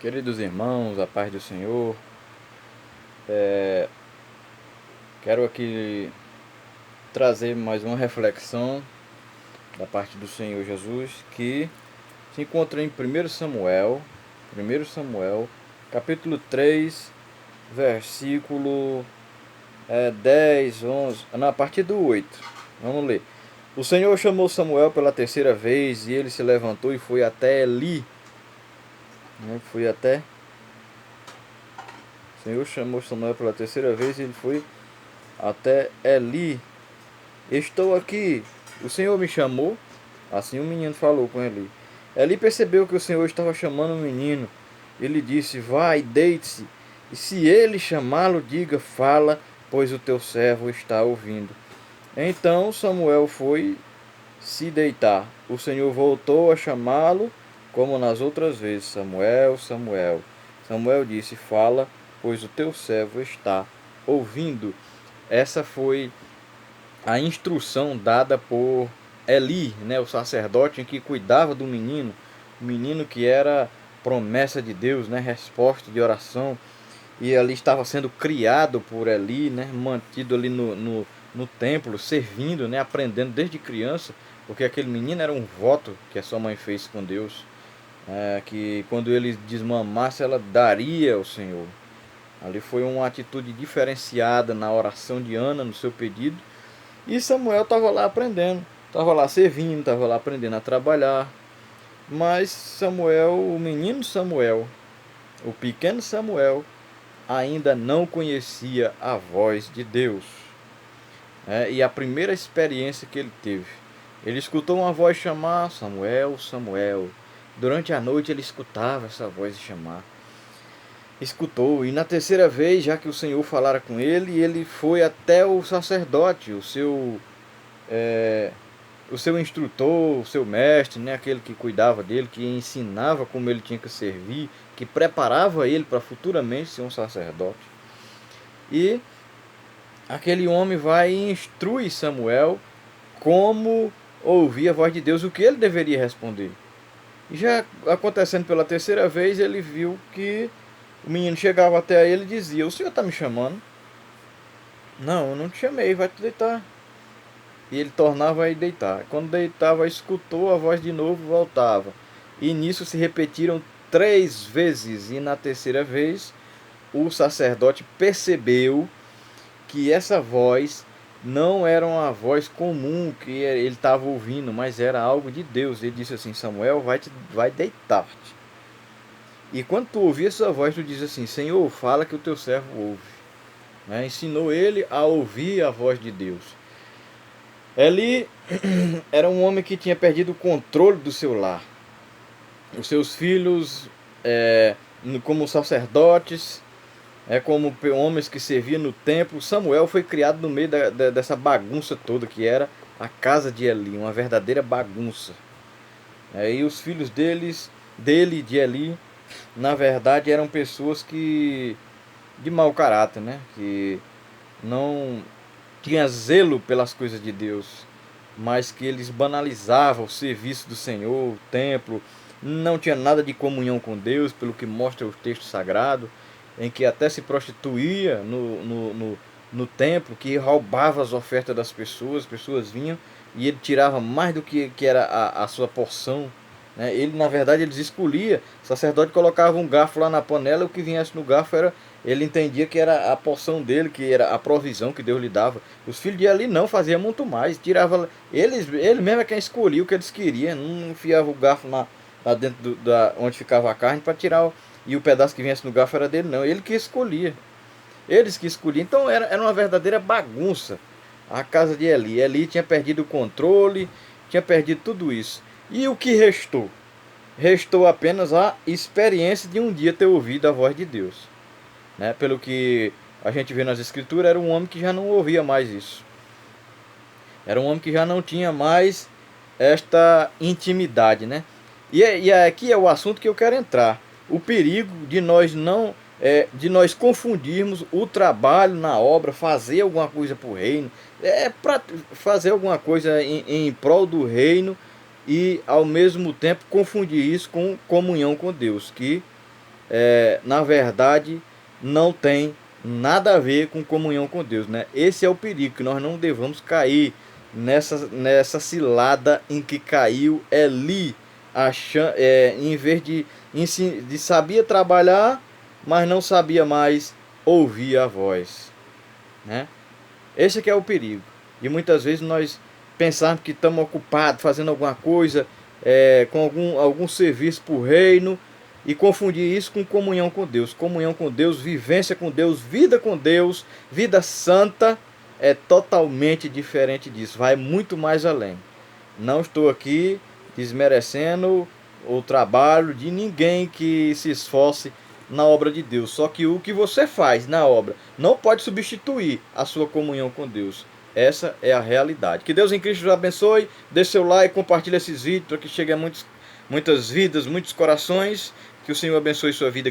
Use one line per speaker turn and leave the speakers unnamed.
Queridos irmãos, a paz do Senhor, quero aqui trazer mais uma reflexão da parte do Senhor Jesus que se encontra em 1 Samuel, capítulo 3, versículo 10, 11, a partir do 8. Vamos ler. O Senhor chamou Samuel pela terceira vez e ele se levantou e foi até Eli. Foi até. O Senhor chamou Samuel pela terceira vez e ele foi até Eli. Estou aqui, o Senhor me chamou. Assim o menino falou com Eli. Eli percebeu que o Senhor estava chamando o menino. Ele disse: vai, deite-se. E se ele chamá-lo, diga: fala, pois o teu servo está ouvindo. Então Samuel foi se deitar. O Senhor voltou a chamá-lo, como nas outras vezes: Samuel, Samuel. Samuel disse: fala, pois o teu servo está ouvindo. Essa foi a instrução dada por Eli, né, o sacerdote que cuidava do menino, o menino que era promessa de Deus, né, resposta de oração, e ali estava sendo criado por Eli, né, mantido ali no templo, servindo, né, aprendendo desde criança, porque aquele menino era um voto que a sua mãe fez com Deus, que quando ele desmamasse ela daria ao Senhor. Ali foi uma atitude diferenciada na oração de Ana, no seu pedido, e Samuel estava lá aprendendo, estava lá servindo, estava lá aprendendo a trabalhar. Mas Samuel, o menino Samuel, o pequeno Samuel, ainda não conhecia a voz de Deus. E a primeira experiência que ele teve, ele escutou uma voz chamar: Samuel, Samuel. Durante a noite ele escutava essa voz chamar. Escutou, e na terceira vez, já que o Senhor falara com ele, ele foi até o sacerdote, o seu instrutor, o seu mestre, né, aquele que cuidava dele, que ensinava como ele tinha que servir, que preparava ele para futuramente ser um sacerdote. E aquele homem vai e instrui Samuel como ouvir a voz de Deus, o que ele deveria responder. E já acontecendo pela terceira vez, ele viu que o menino chegava até ele e dizia: o senhor está me chamando? Não, eu não te chamei, vai te deitar. E ele tornava a ir deitar. Quando deitava, escutou a voz de novo, voltava. E nisso se repetiram 3 vezes. E na terceira vez, o sacerdote percebeu que essa voz não era uma voz comum que ele estava ouvindo, mas era algo de Deus. Ele disse assim: Samuel, vai deitar-te. E quando tu ouvir essa voz, tu diz assim: Senhor, fala que o teu servo ouve. Ensinou ele a ouvir a voz de Deus. Eli era um homem que tinha perdido o controle do seu lar. Os seus filhos, como sacerdotes, como homens que serviam no templo. Samuel foi criado no meio dessa bagunça toda que era a casa de Eli, uma verdadeira bagunça. E os filhos de Eli, na verdade, eram pessoas de mau caráter, né? Que não tinha zelo pelas coisas de Deus, mas que eles banalizavam o serviço do Senhor, o templo, não tinha nada de comunhão com Deus, pelo que mostra o texto sagrado, em que até se prostituía no templo, que roubava as ofertas das pessoas, as pessoas vinham e ele tirava mais do que era a sua porção. Ele, na verdade, eles escolhia, o sacerdote colocava um garfo lá na panela, o que viesse no garfo era, ele entendia que era a porção dele, que era a provisão que Deus lhe dava. Os filhos de Eli não faziam muito mais, tirava, ele mesmo é quem escolhia o que eles queriam, não enfiava o garfo lá dentro onde ficava a carne para tirar e o pedaço que viesse no garfo era dele, não, ele que escolhia. Eles que escolhiam, então era uma verdadeira bagunça a casa de Eli. Eli tinha perdido o controle, tinha perdido tudo isso. E o que restou? Restou apenas a experiência de um dia ter ouvido a voz de Deus. Pelo que a gente vê nas escrituras, era um homem que já não ouvia mais isso. Era um homem que já não tinha mais esta intimidade, né? E aqui é o assunto que eu quero entrar. O perigo de nós confundirmos o trabalho na obra, fazer alguma coisa para o reino, para fazer alguma coisa em prol do reino, e ao mesmo tempo confundir isso com comunhão com Deus, que na verdade, não tem nada a ver com comunhão com Deus, né? Esse é o perigo, que nós não devamos cair nessa cilada em que caiu Eli, em vez de sabia trabalhar, mas não sabia mais ouvir a voz, né? Esse é que é o perigo. E muitas vezes nós pensamos que estamos ocupados fazendo alguma coisa, com algum serviço para o reino, e confundir isso com comunhão com Deus. Comunhão com Deus, vivência com Deus, vida santa, é totalmente diferente disso. Vai muito mais além. Não estou aqui desmerecendo o trabalho de ninguém que se esforce na obra de Deus. Só que o que você faz na obra não pode substituir a sua comunhão com Deus. Essa é a realidade. Que Deus em Cristo os abençoe. Deixe seu like, compartilhe esses vídeos para que chegue a muitas vidas, muitos corações. Que o Senhor abençoe sua vida.